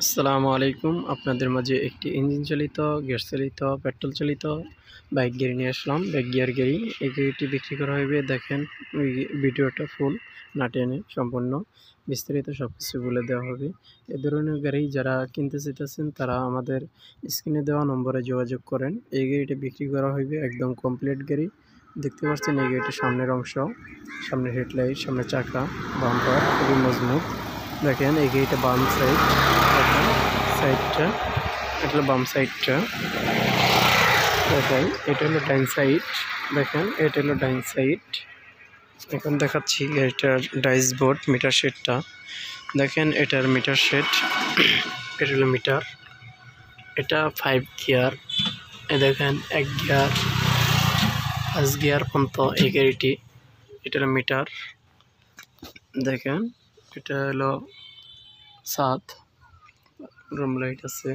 আসসালামু আলাইকুম। আপনাদের মাঝে একটি ইঞ্জিন চালিত, গ্যাস চালিত, পেট্রোল চালিত বাইক গাড়ি নিয়ে আসলাম। বাইক গিয়ার গাড়ি। এই গাড়িটি বিক্রি করা হবে। দেখেন ওই ভিডিওটা ফুল না টেনে সম্পূর্ণ বিস্তারিত সব কিছু বলে দেওয়া হবে। এ ধরনের গাড়ি যারা কিনতে চাইতেছেন তারা আমাদের স্ক্রিনে দেওয়া নম্বরে যোগাযোগ করেন। এই গাড়িটা বিক্রি করা হবে একদম কমপ্লিট গাড়ি। দেখতে পাচ্ছেন এই গাড়িটির সামনের অংশ, সামনের হেডলাইট, সামনের চাকা, বাম্পার খুবই মজবুত। দেখেন এই গাড়িটা বাম সাইড, দেখেন সাইডটা, এটা হলো বাম সাইডটা, দেখেন এটা হলো ডাইন সাইড, দেখেন এটা হলো ডাইন সাইড। এখন দেখাচ্ছি গাড়িটার ড্যাশবোর্ড, মিটার শেডটা দেখেন, এটার মিটার শেড, এটা হলো মিটার, এটা 5 গিয়ার। দেখেন 1 গিয়ার 5 গিয়ার পর্যন্ত এই গাড়িটি। এটা হলো মিটার, দেখেন এটা হলো 7 রুম লাইট আছে,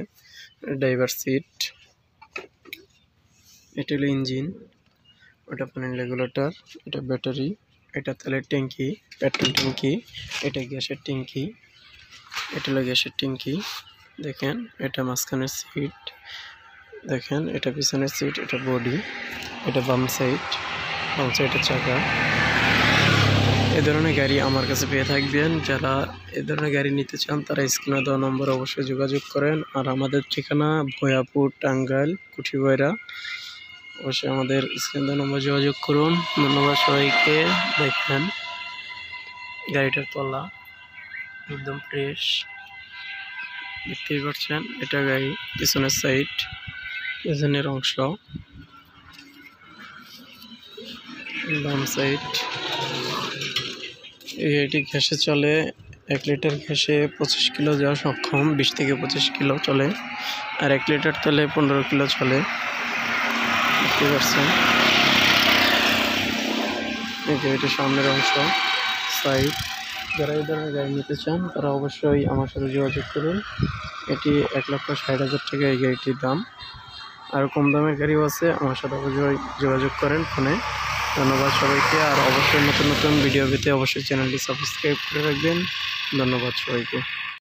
ড্রাইভার সিট, এটা হলো ইঞ্জিন, ওটা পানি রেগুলেটর, এটা ব্যাটারি, এটা তেলের ট্যাঙ্কি, পেট্রোল ট্যাঙ্কি, এটা গ্যাসের ট্যাঙ্কি, এটা হলো গ্যাসের ট্যাঙ্কি। দেখেন এটা মাঝখানের সিট, দেখেন এটা পিছনের সিট, এটা বডি, এটা বাম সাইডের চাকা। এ ধরনের গাড়ি আমার কাছে পেয়ে থাকবেন। যারা এ ধরনের গাড়ি নিতে চান তারা স্ক্রিনে দেওয়া নম্বর অবশ্যই যোগাযোগ করেন। আর আমাদের ঠিকানা ভয়াপুর, টাঙ্গাইল, কুঠিবয়রা। অবশ্যই আমাদের স্ক্রিনে দেওয়া নম্বর যোগাযোগ করুন। ধন্যবাদ সবাইকে। দেখেন গাড়িটার তলা একদম ফ্রেশ, দেখতেই পাচ্ছেন। এটা গাড়ি পিছনের সাইড, পিছনের অংশ, বাম সাইড। এই গাড়িটি গ্যাসে চলে। 1 লিটার গ্যাসে 25 কিলো যাওয়া সক্ষম, 20 থেকে 25 কিলো চলে। আর 1 লিটার তেলে 15 কিলো চলে, দেখতে পাচ্ছেন। এই গাড়িটির সামনের অংশ, সাইড। যারা এই ধরনের গাড়ি নিতে চান তারা অবশ্যই আমার সাথে যোগাযোগ করুন। এটি 1,60,000 টাকা এই গাড়িটির দাম। আর কম দামের গাড়িও আছে, আমার সাথে অবশ্যই যোগাযোগ করেন ফোনে। ধন্যবাদ সবাইকে। আর অবশ্যই নতুন নতুন ভিডিও পেতে অবশ্যই চ্যানেলটি সাবস্ক্রাইব করে রাখবেন। ধন্যবাদ সবাইকে।